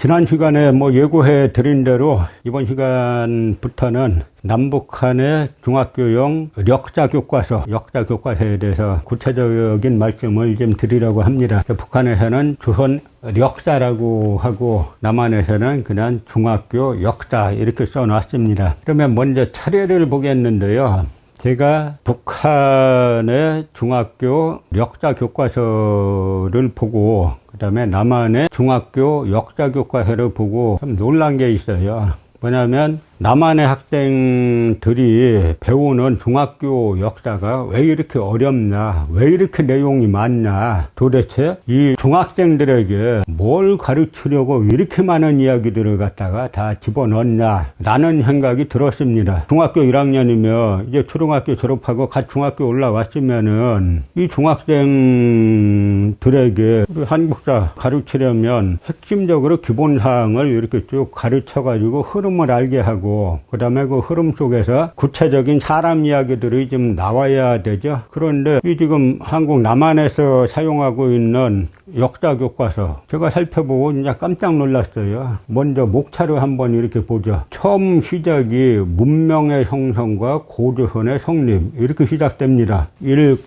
지난 시간에 예고해 드린 대로 이번 시간부터는 남북한의 중학교용 역사교과서에 대해서 구체적인 말씀을 좀 드리려고 합니다. 북한에서는 조선 역사라고 하고 남한에서는 그냥 중학교 역사 이렇게 써놨습니다. 그러면 먼저 차례를 보겠는데요. 제가 북한의 중학교 역사 교과서를 보고 그 다음에 남한의 중학교 역사 교과서를 보고 좀 놀란 게 있어요. 뭐냐면 남한의 학생들이 배우는 중학교 역사가 왜 이렇게 어렵냐, 왜 이렇게 내용이 많냐, 도대체 이 중학생들에게 뭘 가르치려고 이렇게 많은 이야기들을 갖다가 다 집어넣냐 라는 생각이 들었습니다. 중학교 1학년이면 이제 초등학교 졸업하고 갓 중학교 올라왔으면은 이 중학생들에게 한국사 가르치려면 핵심적으로 기본사항을 이렇게 쭉 가르쳐 가지고 흐름을 알게 하고 그 다음에 그 흐름 속에서 구체적인 사람 이야기들이 좀 나와야 되죠. 그런데 이 지금 한국 남한에서 사용하고 있는 역사 교과서 제가 살펴보고 진짜 깜짝 놀랐어요. 먼저 목차를 한번 이렇게 보죠. 처음 시작이 문명의 형성과 고조선의 성립 이렇게 시작됩니다.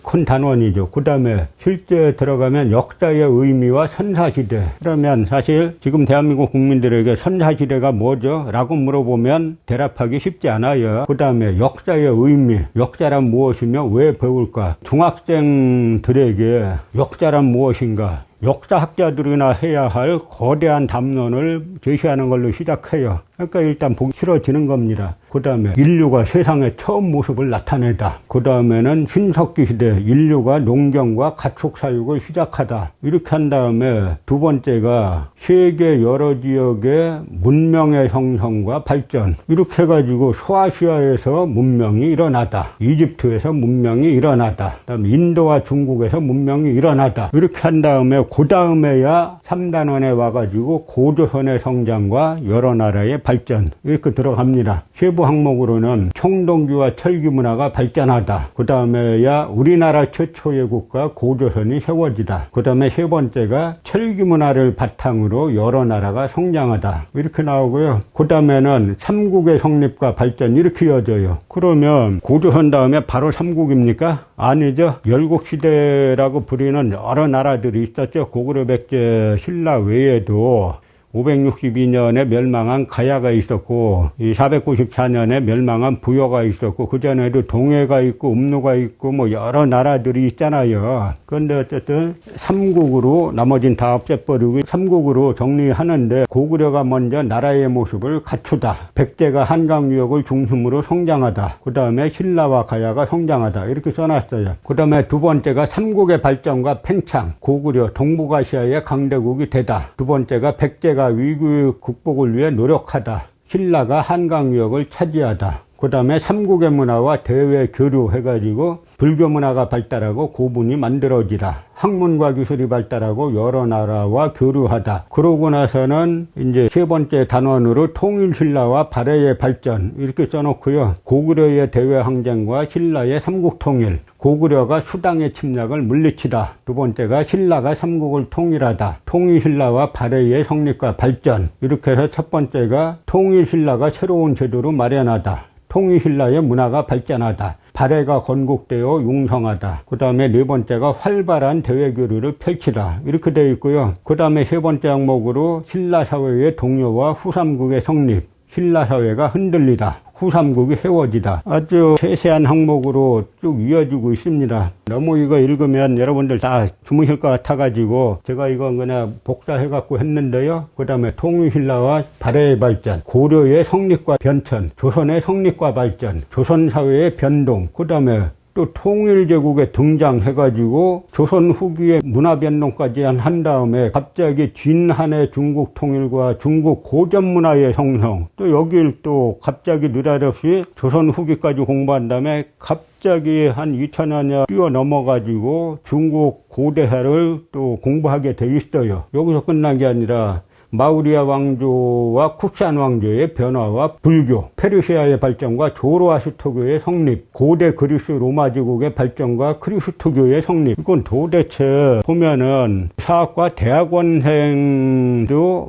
큰 단원이죠. 그 다음에 실제 들어가면 역사의 의미와 선사시대. 그러면 사실 지금 대한민국 국민들에게 선사시대가 뭐죠? 라고 물어보면 대답하기 쉽지 않아요. 그 다음에 역사의 의미, 역사란 무엇이며 왜 배울까? 중학생들에게 역사란 무엇인가? 역사학자들이나 해야 할 거대한 담론을 제시하는 걸로 시작해요. 그러니까 일단 보기 싫어지는 겁니다. 그 다음에 인류가 세상의 처음 모습을 나타내다. 그 다음에는 신석기 시대 인류가 농경과 가축사육을 시작하다. 이렇게 한 다음에 두 번째가 세계 여러 지역의 문명의 형성과 발전. 이렇게 해가지고 소아시아에서 문명이 일어나다. 이집트에서 문명이 일어나다. 그다음에 인도와 중국에서 문명이 일어나다. 이렇게 한 다음에 그 다음에야 3단원에 와가지고 고조선의 성장과 여러 나라의 발전 이렇게 들어갑니다. 세부 항목으로는 청동기와 철기 문화가 발전하다. 그 다음에야 우리나라 최초의 국가 고조선이 세워지다. 그 다음에 세 번째가 철기 문화를 바탕으로 여러 나라가 성장하다. 이렇게 나오고요. 그 다음에는 삼국의 성립과 발전 이렇게 이어져요. 그러면 고조선 다음에 바로 삼국입니까? 아니죠. 열국시대라고 부르는 여러 나라들이 있었죠. 고구려, 백제, 신라 외에도 562년에 멸망한 가야가 있었고, 494년에 멸망한 부여가 있었고, 그전에도 동해가 있고, 음루가 있고, 여러 나라들이 있잖아요. 그런데 어쨌든, 삼국으로 나머진 다 없애버리고, 삼국으로 정리하는데, 고구려가 먼저 나라의 모습을 갖추다. 백제가 한강유역을 중심으로 성장하다. 그 다음에 신라와 가야가 성장하다. 이렇게 써놨어요. 그 다음에 두 번째가 삼국의 발전과 팽창. 고구려 동북아시아의 강대국이 되다. 두 번째가 백제가 위기 극복을 위해 노력하다. 신라가 한강유역을 차지하다. 그 다음에 삼국의 문화와 대외 교류 해가지고 불교 문화가 발달하고 고분이 만들어지다. 학문과 기술이 발달하고 여러 나라와 교류하다. 그러고 나서는 이제 세 번째 단원으로 통일신라와 발해의 발전 이렇게 써놓고요. 고구려의 대외 항쟁과 신라의 삼국통일. 고구려가 수당의 침략을 물리치다. 두 번째가 신라가 삼국을 통일하다. 통일신라와 발해의 성립과 발전. 이렇게 해서 첫 번째가 통일신라가 새로운 제도를 마련하다. 통일신라의 문화가 발전하다. 발해가 건국되어 융성하다. 그 다음에 네 번째가 활발한 대외교류를 펼치다. 이렇게 되어 있고요. 그 다음에 세 번째 항목으로 신라사회의 동요와 후삼국의 성립. 신라사회가 흔들리다. 후삼국이 세워지다. 아주 세세한 항목으로 쭉 이어지고 있습니다. 너무 이거 읽으면 여러분들 다 주무실 것 같아가지고 제가 이건 그냥 복사해갖고 했는데요. 그 다음에 통일신라와 발해의 발전, 고려의 성립과 변천, 조선의 성립과 발전, 조선사회의 변동, 그 다음에 또 통일제국에 등장해가지고 조선 후기의 문화변동까지 한 다음에 갑자기 진한의 중국 통일과 중국 고전 문화의 성성, 또 여길 또 갑자기 느닷없이 조선 후기까지 공부한 다음에 갑자기 한 2000년 뛰어넘어가지고 중국 고대사를 또 공부하게 돼 있어요. 여기서 끝난 게 아니라 마우리아 왕조와 쿠산 왕조의 변화와 불교, 페르시아의 발전과 조로아스터교의 성립, 고대 그리스 로마 제국의 발전과 그리스도교의 성립. 이건 도대체 보면은 사학과 대학원생도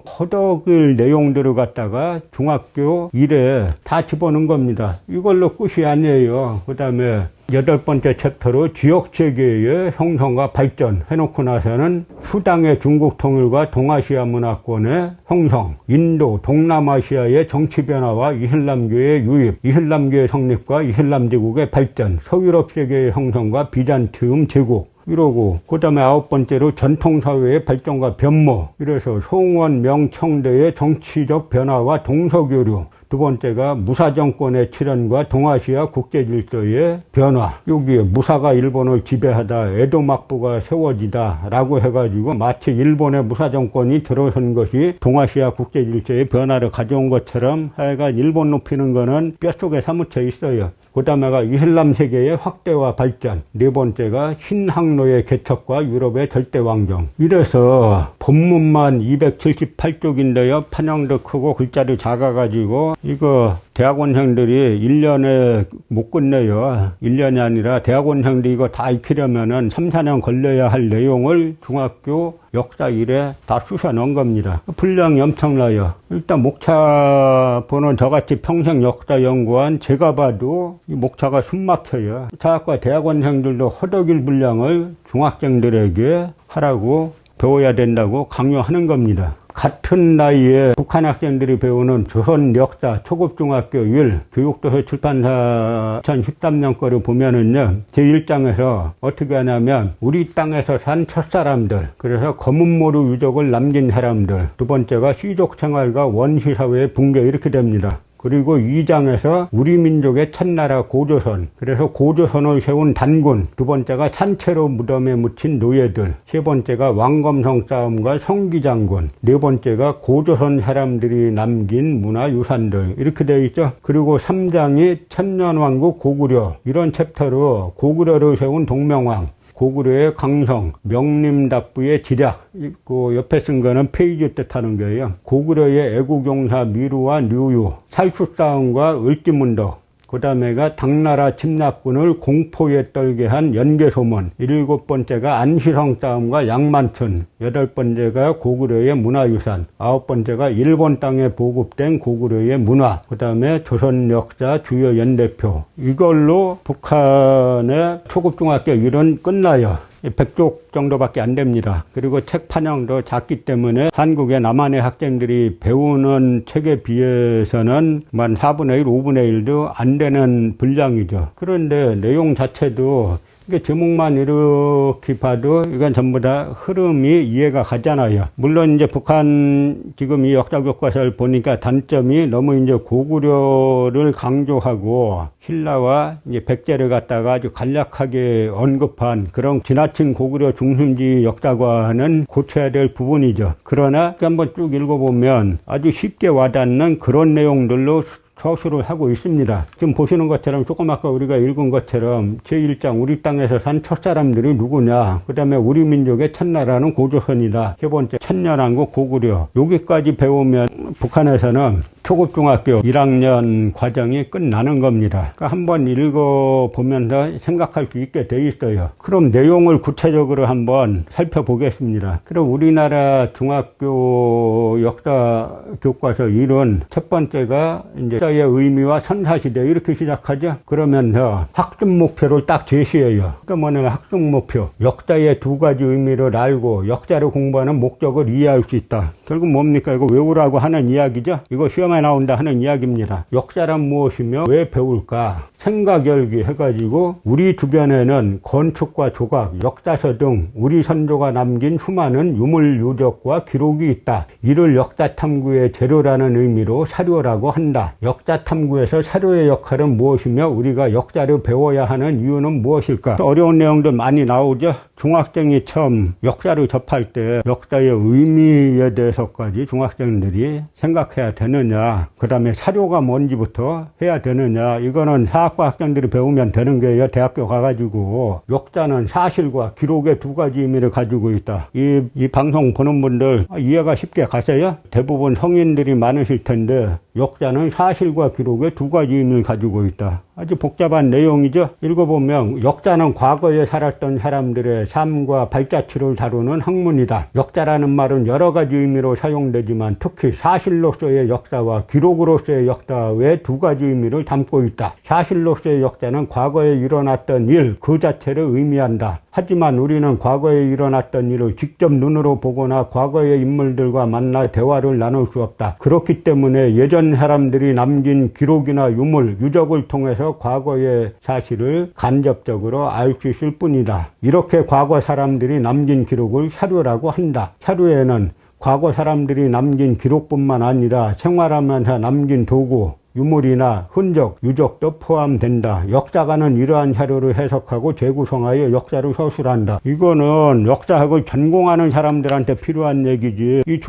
허덕을 내용들을 갖다가 중학교 1에 다 집어넣은 겁니다. 이걸로 끝이 아니에요. 그 다음에 8번째 챕터로 지역체계의 형성과 발전 해놓고 나서는 수당의 중국 통일과 동아시아 문화권의 형성, 인도, 동남아시아의 정치 변화와 이슬람교의 유입, 이슬람교의 성립과 이슬람 제국의 발전, 서유럽 세계의 형성과 비잔티움 제국, 이러고 그 다음에 9번째로 전통사회의 발전과 변모, 이래서 송원 명청대의 정치적 변화와 동서교류, 2번째가 무사정권의 출현과 동아시아 국제질서의 변화. 여기에 무사가 일본을 지배하다 에도 막부가 세워지다 라고 해가지고 마치 일본의 무사정권이 들어선 것이 동아시아 국제질서의 변화를 가져온 것처럼 하여간 일본 높이는 거는 뼛속에 사무쳐 있어요. 그 다음에가 이슬람 세계의 확대와 발전. 4번째가 신항로의 개척과 유럽의 절대왕정. 이래서 본문만 278쪽인데요. 판형도 크고 글자도 작아가지고 이거 대학원생들이 1년에 못 끝내요. 1년이 아니라 대학원생들이 이거 다 익히려면은 3, 4년 걸려야 할 내용을 중학교 역사 1에 다 쑤셔 넣은 겁니다. 분량이 엄청나요. 일단 목차 보는 저같이 평생 역사 연구한 제가 봐도 이 목차가 숨막혀요. 사학과 대학원생들도 허덕일 분량을 중학생들에게 하라고 배워야 된다고 강요하는 겁니다. 같은 나이에 북한 학생들이 배우는 조선 역사 초급중학교 1 교육도서 출판사 2013년 거를 보면은요, 제1장에서 어떻게 하냐면 우리 땅에서 산 첫사람들, 그래서 검은모루 유적을 남긴 사람들, 2번째가 시족 생활과 원시사회의 붕괴, 이렇게 됩니다. 그리고 2장에서 우리 민족의 첫나라 고조선, 그래서 고조선을 세운 단군, 2번째가 산채로 무덤에 묻힌 노예들, 3번째가 왕검성 싸움과 성기장군, 4번째가 고조선 사람들이 남긴 문화유산들, 이렇게 되어 있죠. 그리고 3장이 천년왕국 고구려, 이런 챕터로 고구려를 세운 동명왕, 고구려의 강성, 명림답부의 지략, 그 옆에 쓴 거는 페이지 뜻하는 거예요. 고구려의 애국용사 미루와 류유, 살수싸움과 을지문덕, 그 다음에가 당나라 침략군을 공포에 떨게 한 연개소문, 7번째가 안시성 싸움과 양만천, 8번째가 고구려의 문화유산, 9번째가 일본 땅에 보급된 고구려의 문화, 그 다음에 조선 역사 주요 연대표. 이걸로 북한의 초급중학교 1은 끝나요. 100쪽 정도밖에 안 됩니다. 그리고 책 판형도 작기 때문에 한국의 남한의 학생들이 배우는 책에 비해서는 만 4분의 1, 5분의 1도 안 되는 분량이죠. 그런데 내용 자체도 이게 제목만 이렇게 봐도 이건 전부 다 흐름이 이해가 가잖아요. 물론 이제 북한 지금 이 역사 교과서를 보니까 단점이 너무 이제 고구려를 강조하고 신라와 이제 백제를 갖다가 아주 간략하게 언급한 그런 지나친 고구려 중심주의 역사관은 고쳐야 될 부분이죠. 그러나 한번 쭉 읽어보면 아주 쉽게 와닿는 그런 내용들로 서술을 하고 있습니다. 지금 보시는 것처럼 조금 아까 우리가 읽은 것처럼 제1장 우리 땅에서 산 첫사람들이 누구냐, 그 다음에 우리 민족의 첫나라는 고조선이다, 3번째 천년왕국 고구려, 여기까지 배우면 북한에서는 초급중학교 1학년 과정이 끝나는 겁니다. 그러니까 한번 읽어보면서 생각할 수 있게 돼 있어요. 그럼 내용을 구체적으로 한번 살펴보겠습니다. 그럼 우리나라 중학교 역사 교과서 1은 첫 번째가 이제 역사의 의미와 선사시대, 이렇게 시작하죠. 그러면서 학습 목표를 딱 제시해요. 그러니까 뭐냐면 학습 목표, 역사의 2가지 의미를 알고 역사를 공부하는 목적을 이해할 수 있다. 결국 뭡니까? 이거 외우라고 하는 이야기죠. 이거 시험에 나온다 하는 이야기입니다. 역사란 무엇이며 왜 배울까? 생각 열기 해가지고 우리 주변에는 건축과 조각, 역사서 등 우리 선조가 남긴 수많은 유물 유적과 기록이 있다. 이를 역사 탐구의 재료라는 의미로 사료라고 한다. 역사 탐구에서 사료의 역할은 무엇이며 우리가 역사를 배워야 하는 이유는 무엇일까? 어려운 내용들 많이 나오죠. 중학생이 처음 역사를 접할 때 역사의 의미에 대해서까지 중학생들이 생각해야 되느냐, 그 다음에 사료가 뭔지부터 해야 되느냐, 이거는 사학과 학생들이 배우면 되는 거예요. 대학교 가가지고. 역사는 사실과 기록의 두 가지 의미를 가지고 있다. 이 방송 보는 분들 이해가 쉽게 가세요? 대부분 성인들이 많으실 텐데 역사는 사실과 기록의 두 가지 의미를 가지고 있다. 아주 복잡한 내용이죠. 읽어보면 역사는 과거에 살았던 사람들의 삶과 발자취를 다루는 학문이다. 역사라는 말은 여러 가지 의미로 사용되지만 특히 사실로서의 역사와 기록으로서의 역사 외 두 가지 의미를 담고 있다. 사실로서의 역사는 과거에 일어났던 일 그 자체를 의미한다. 하지만 우리는 과거에 일어났던 일을 직접 눈으로 보거나 과거의 인물들과 만나 대화를 나눌 수 없다. 그렇기 때문에 예전 사람들이 남긴 기록이나 유물, 유적을 통해서 과거의 사실을 간접적으로 알 수 있을 뿐이다. 이렇게 과거 사람들이 남긴 기록을 사료라고 한다. 사료에는 과거 사람들이 남긴 기록뿐만 아니라 생활하면서 남긴 도구, 유물이나 흔적, 유적도 포함된다. 역사가는 이러한 자료를 해석하고 재구성하여 역사를 서술한다. 이거는 역사학을 전공하는 사람들한테 필요한 얘기지. 이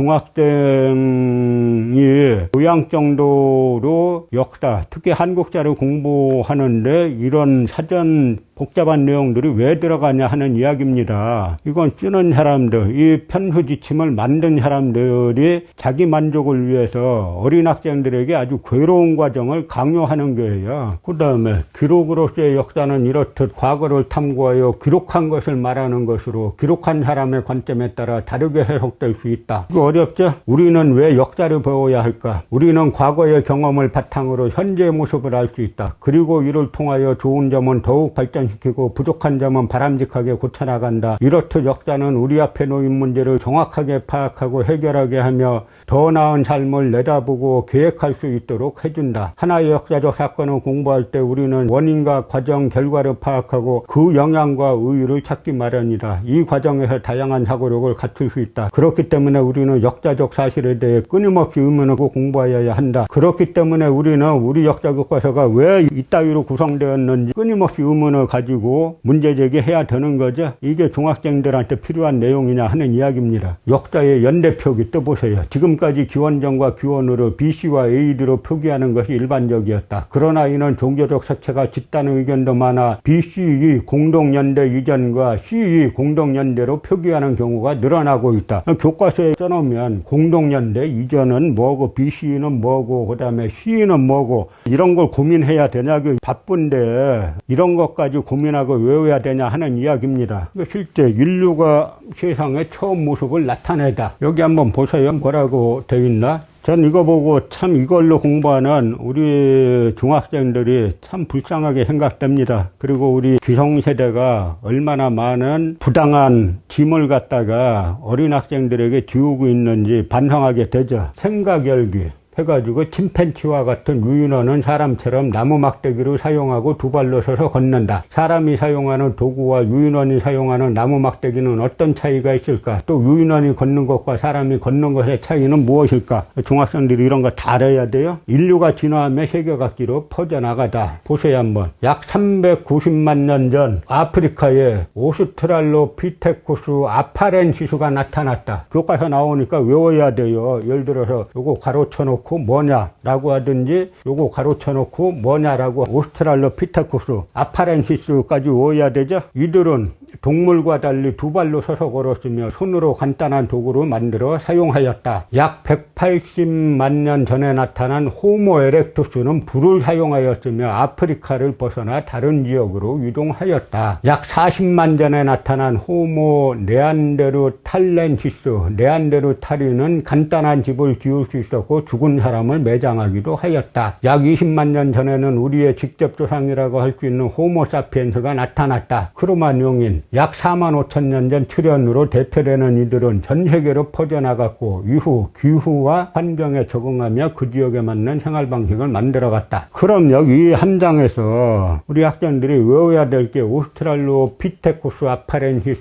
중학생이 교양 정도로 역사, 특히 한국사를 공부하는데 이런 사전 복잡한 내용들이 왜 들어가냐 하는 이야기입니다. 이건 쓰는 사람들, 이 편수 지침을 만든 사람들이 자기 만족을 위해서 어린 학생들에게 아주 괴로운 과정을 강요하는 거예요. 그 다음에 기록으로서의 역사는 이렇듯 과거를 탐구하여 기록한 것을 말하는 것으로 기록한 사람의 관점에 따라 다르게 해석될 수 있다. 이거 어렵죠? 우리는 왜 역사를 배워야 할까? 우리는 과거의 경험을 바탕으로 현재의 모습을 알 수 있다. 그리고 이를 통하여 좋은 점은 더욱 발전시키고 부족한 점은 바람직하게 고쳐나간다. 이렇듯 역사는 우리 앞에 놓인 문제를 정확하게 파악하고 해결하게 하며 더 나은 삶을 내다보고 계획할 수 있도록 해준다. 하나의 역사적 사건을 공부할 때 우리는 원인과 과정, 결과를 파악하고 그 영향과 의의를 찾기 마련이다. 이 과정에서 다양한 사고력을 갖출 수 있다. 그렇기 때문에 우리는 역사적 사실에 대해 끊임없이 의문하고 공부하여야 한다. 그렇기 때문에 우리는 우리 역사 교과서가 왜 이따위로 구성되었는지 끊임없이 의문을 가지고 문제제기해야 되는 거죠. 이게 중학생들한테 필요한 내용이냐 하는 이야기입니다. 역사의 연대표기 떠보세요. 지금까지 기원전과 기원으로 BC와 AD로 표기하는 것이 일반적이었다. 그러나 이는 종교적 색채가 짙다는 의견도 많아 BCE 공동연대 이전과 CE 공동연대로 표기하는 경우가 늘어나고 있다. 교과서에 써놓으면 공동연대 이전은 뭐고 BCE는 뭐고 그 다음에 CE는 뭐고 이런 걸 고민해야 되냐고 바쁜데 이런 것까지 고민하고 외워야 되냐 하는 이야기입니다. 실제 인류가 세상의 처음 모습을 나타내다. 여기 한번 보세요. 뭐라고 되어 있나? 전 이거 보고 참 이걸로 공부하는 우리 중학생들이 참 불쌍하게 생각됩니다. 그리고 우리 기성세대가 얼마나 많은 부당한 짐을 갖다가 어린 학생들에게 지우고 있는지 반성하게 되죠. 생각열기 해가지고 침팬지와 같은 유인원은 사람처럼 나무 막대기를 사용하고 두 발로 서서 걷는다. 사람이 사용하는 도구와 유인원이 사용하는 나무 막대기는 어떤 차이가 있을까? 또 유인원이 걷는 것과 사람이 걷는 것의 차이는 무엇일까? 중학생들이 이런 거 다 알아야 돼요. 인류가 진화하며 세계각지로 퍼져나가다. 보세요 한번. 약 390만 년 전 아프리카에 오스트랄로피테쿠스 아파렌시스가 나타났다. 교과서 나오니까 외워야 돼요. 예를 들어서 요거 가로쳐놓고 뭐냐라고 하든지 요거 가로쳐놓고 뭐냐라고 오스트랄로피테쿠스 아파렌시스까지 외워야 되죠. 이들은 동물과 달리 두 발로 서서 걸었으며 손으로 간단한 도구를 만들어 사용하였다. 약 180만 년 전에 나타난 호모 에렉투스는 불을 사용하였으며 아프리카를 벗어나 다른 지역으로 이동하였다. 약 40만 전에 나타난 호모 네안데르탈렌시스 네안데르탈인은 간단한 집을 지을 수 있었고 죽은 사람을 매장하기도 하였다. 약 20만 년 전에는 우리의 직접 조상이라고 할 수 있는 호모사피엔스가 나타났다. 크로마뇽인 약 4만 5천 년 전 출현으로 대표되는 이들은 전 세계로 퍼져나갔고 이후 기후와 환경에 적응하며 그 지역에 맞는 생활 방식을 만들어갔다. 그럼 여기 한 장에서 우리 학생들이 외워야 될 게 오스트랄로피테쿠스 아파렌시스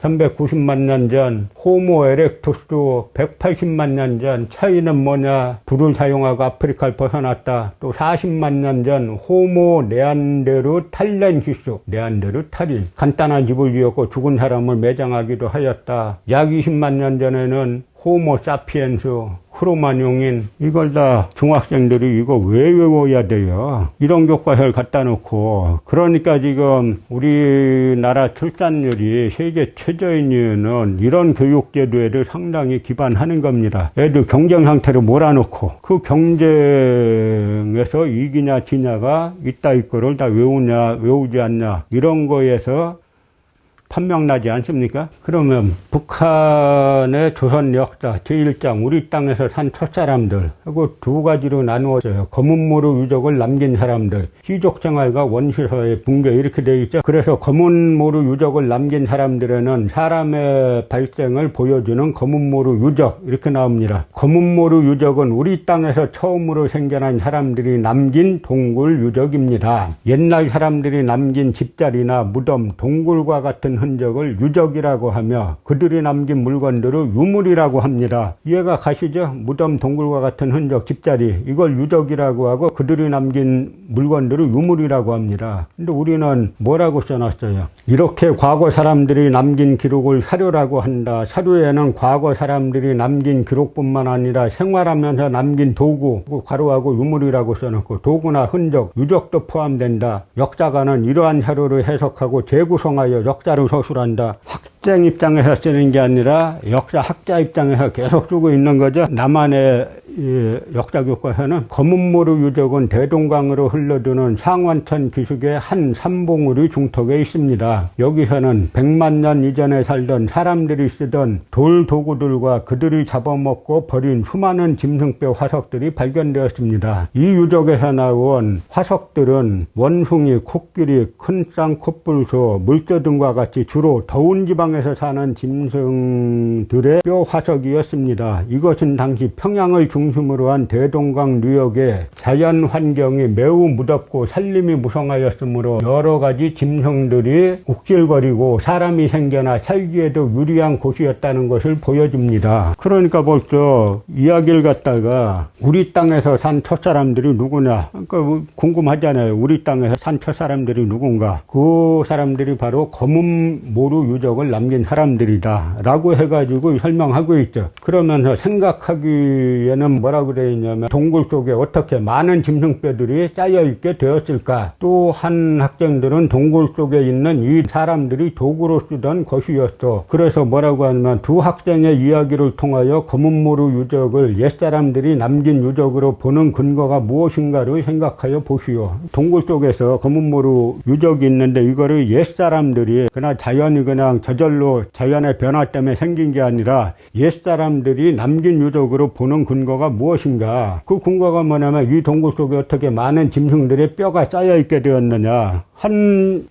390만 년 전, 호모 에렉투스 180만 년 전, 차이는 뭐냐? 불을 사용하고 아프리카를 벗어났다. 또 40만 년 전 호모 네안데르탈렌시스 네안데르탈인 간단한 집을 이름도 지었고 죽은 사람을 매장하기도 하였다. 약 20만 년 전에는 호모 사피엔스, 크로마뇽인 이걸 다 중학생들이 이거 왜 외워야 돼요? 이런 교과서를 갖다 놓고. 그러니까 지금 우리나라 출산율이 세계 최저인 이유는 이런 교육제도에도 상당히 기반하는 겁니다. 애들 경쟁 상태로 몰아놓고 그 경쟁에서 이기냐 지냐가 이따위 거를 다 외우지 않냐 이런 거에서 판명나지 않습니까? 그러면 북한의 조선 역사 제1장 우리 땅에서 산 첫사람들 하고 두 가지로 나누어져요. 검은모루 유적을 남긴 사람들, 시족생활과 원시사회 붕괴 이렇게 되어 있죠. 그래서 검은모루 유적을 남긴 사람들에는 사람의 발생을 보여주는 검은모루 유적 이렇게 나옵니다. 검은모루 유적은 우리 땅에서 처음으로 생겨난 사람들이 남긴 동굴 유적입니다. 옛날 사람들이 남긴 집자리나 무덤, 동굴과 같은 흔적을 유적이라고 하며 그들이 남긴 물건들을 유물이라고 합니다. 이해가 가시죠? 무덤, 동굴과 같은 흔적, 집자리 이걸 유적이라고 하고 그들이 남긴 물건들을 유물이라고 합니다. 근데 우리는 뭐라고 써놨어요? 이렇게 과거 사람들이 남긴 기록을 사료라고 한다. 사료에는 과거 사람들이 남긴 기록뿐만 아니라 생활하면서 남긴 도구, 가로하고 유물이라고 써놓고 도구나 흔적, 유적도 포함된다. 역사가는 이러한 사료를 해석하고 재구성하여 역사를 서술한다. 학생 입장에서 쓰는 게 아니라 역사학자 입장에서 계속 쓰고 있는 거죠. 남한의 역사 교과서는 검은모루 유적은 대동강으로 흘러드는 상완천 기슭의 한 삼봉우리 중턱에 있습니다. 여기서는 100만 년 이전에 살던 사람들이 쓰던 돌 도구들과 그들이 잡아먹고 버린 수많은 짐승뼈 화석들이 발견되었습니다. 이 유적에서 나온 화석들은 원숭이, 코끼리, 큰 쌍코뿔소, 물소 등과 같이 주로 더운 지방에서 사는 짐승들의 뼈 화석이었습니다. 이것은 당시 평양을 중심으로 한 대동강 유역의 자연 환경이 매우 무덥고 산림이 무성하였으므로 여러 가지 짐승들이 욱질거리고 사람이 생겨나 살기에도 유리한 곳이었다는 것을 보여줍니다. 그러니까 벌써 이야기를 갖다가 우리 땅에서 산 첫사람들이 누구냐, 그러니까 궁금하잖아요. 우리 땅에서 산 첫사람들이 누군가. 그 사람들이 바로 검은모루 유적을 남긴 사람들이다 라고 해가지고 설명하고 있죠. 그러면서 생각하기에는 뭐라고 되어 있냐면 동굴 속에 어떻게 많은 짐승뼈들이 쌓여있게 되었을까. 또 한 학생들은 동굴 속에 있는 이 사람들이 도구로 쓰던 것이었어. 그래서 뭐라고 하냐면 두 학생의 이야기를 통하여 검은모루 유적을 옛사람들이 남긴 유적으로 보는 근거가 무엇인가를 생각하여 보시오. 동굴 속에서 검은모루 유적이 있는데 이거를 옛사람들이 그냥 자연이 그냥 저절로 자연의 변화 때문에 생긴 게 아니라 옛사람들이 남긴 유적으로 보는 근거가 무엇인가. 그 근거가 뭐냐면 이 동굴 속에 어떻게 많은 짐승들의 뼈가 쌓여있게 되었느냐.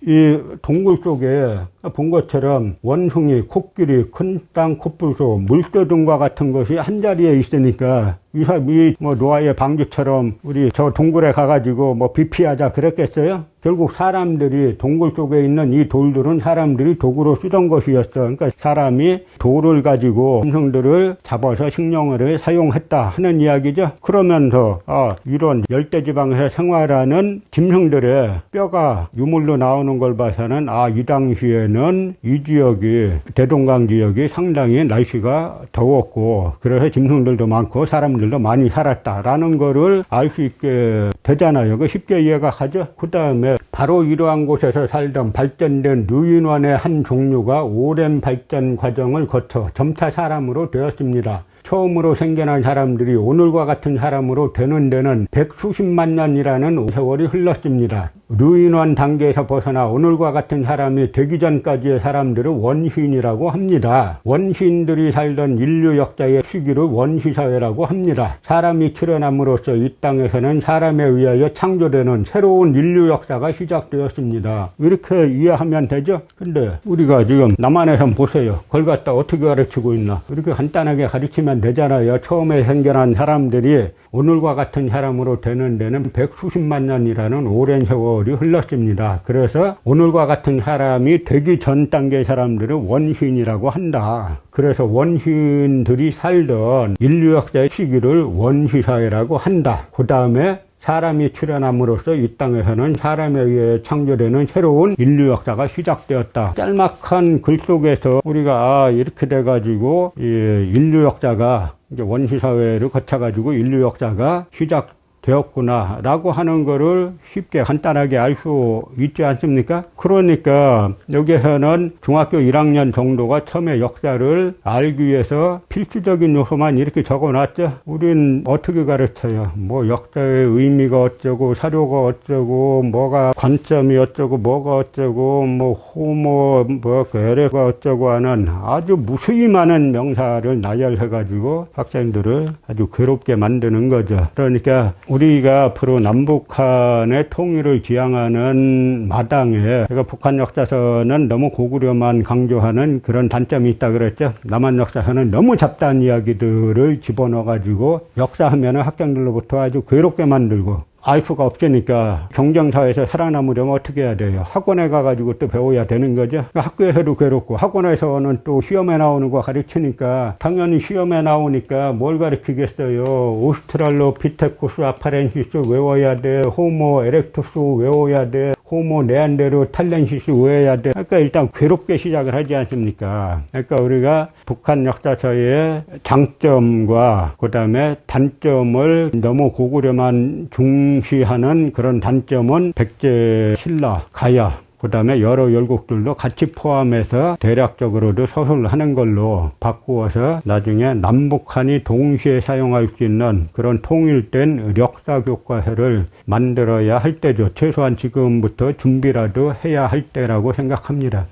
이 동굴 속에 본 것처럼 원숭이, 코끼리, 큰 땅 코뿔소, 물소 등과 같은 것이 한자리에 있으니까 이 사람이 뭐 노아의 방주처럼 우리 저 동굴에 가가지고 뭐 비피하자 그랬겠어요? 결국 사람들이 동굴 속에 있는 이 돌들은 사람들이 도구로 쓰던 것이었어. 그러니까 사람이 돌을 가지고 짐승들을 잡아서 식용으로 사용했다 하는 이야기죠. 그러면서 이런 열대지방에서 생활하는 짐승들의 뼈가 유물로 나오는 걸 봐서는 이 당시에는 이 지역이 대동강 지역이 상당히 날씨가 더웠고 그래서 짐승들도 많고 사람들도 많이 살았다라는 거를 알 수 있게 되잖아요. 그 쉽게 이해가 가죠. 그 다음에 바로 이러한 곳에서 살던 발전된 누인원의 한 종류가 오랜 발전 과정을 거쳐 점차 사람으로 되었습니다. 처음으로 생겨난 사람들이 오늘과 같은 사람으로 되는 데는 백수십만 년이라는 세월이 흘렀습니다. 루인원 단계에서 벗어나 오늘과 같은 사람이 되기 전까지의 사람들을 원시인이라고 합니다. 원시인들이 살던 인류 역사의 시기를 원시사회라고 합니다. 사람이 출현함으로써 이 땅에서는 사람에 의하여 창조되는 새로운 인류 역사가 시작되었습니다. 이렇게 이해하면 되죠? 근데 우리가 지금 남한에선 보세요. 그걸 갖다 어떻게 가르치고 있나? 이렇게 간단하게 가르치면 되잖아요. 처음에 생겨난 사람들이 오늘과 같은 사람으로 되는 데는 백수십만 년이라는 오랜 세월이 흘렀습니다. 그래서 오늘과 같은 사람이 되기 전 단계의 사람들을 원시인이라고 한다. 그래서 원시인들이 살던 인류 역사의 시기를 원시사회라고 한다. 그 다음에 사람이 출현함으로써 이 땅에서는 사람에 의해 창조되는 새로운 인류 역사가 시작되었다. 짤막한 글 속에서 우리가 이렇게 돼가지고 이 인류 역사가 이제 원시사회를 거쳐가지고 인류 역사가 시작되었구나 라고 하는 거를 쉽게 간단하게 알 수 있지 않습니까? 그러니까 여기서는 중학교 1학년 정도가 처음에 역사를 알기 위해서 필수적인 요소만 이렇게 적어놨죠. 우린 어떻게 가르쳐요? 뭐 역사의 의미가 어쩌고 사료가 어쩌고 뭐가 관점이 어쩌고 뭐가 어쩌고 뭐 호모 뭐 에레가 어쩌고 하는 아주 무수히 많은 명사를 나열해가지고 학생들을 아주 괴롭게 만드는 거죠. 그러니까 우리가 앞으로 남북한의 통일을 지향하는 마당에 제가 북한 역사서는 너무 고구려만 강조하는 그런 단점이 있다 그랬죠. 남한 역사서는 너무 잡다한 이야기들을 집어넣어가지고 역사하면은 학생들로부터 아주 괴롭게 만들고 알 수가 없으니까 경쟁사회에서 살아남으려면 어떻게 해야 돼요? 학원에 가가지고 또 배워야 되는 거죠. 학교에서도 괴롭고 학원에서는 또 시험에 나오는 거 가르치니까 당연히 시험에 나오니까 뭘 가르치겠어요? 오스트랄로피테쿠스 아파렌시스 외워야 돼. 호모 에렉투스 외워야 돼. 호모 네안데르탈렌시스 외워야 돼. 그러니까 일단 괴롭게 시작을 하지 않습니까? 그러니까 우리가 북한 역사서의 장점과 그 다음에 단점을 너무 고구려만 중시하는 그런 단점은 백제, 신라, 가야 그 다음에 여러 열국들도 같이 포함해서 대략적으로도 서술하는 걸로 바꾸어서 나중에 남북한이 동시에 사용할 수 있는 그런 통일된 역사교과서를 만들어야 할 때죠. 최소한 지금부터 준비라도 해야 할 때라고 생각합니다.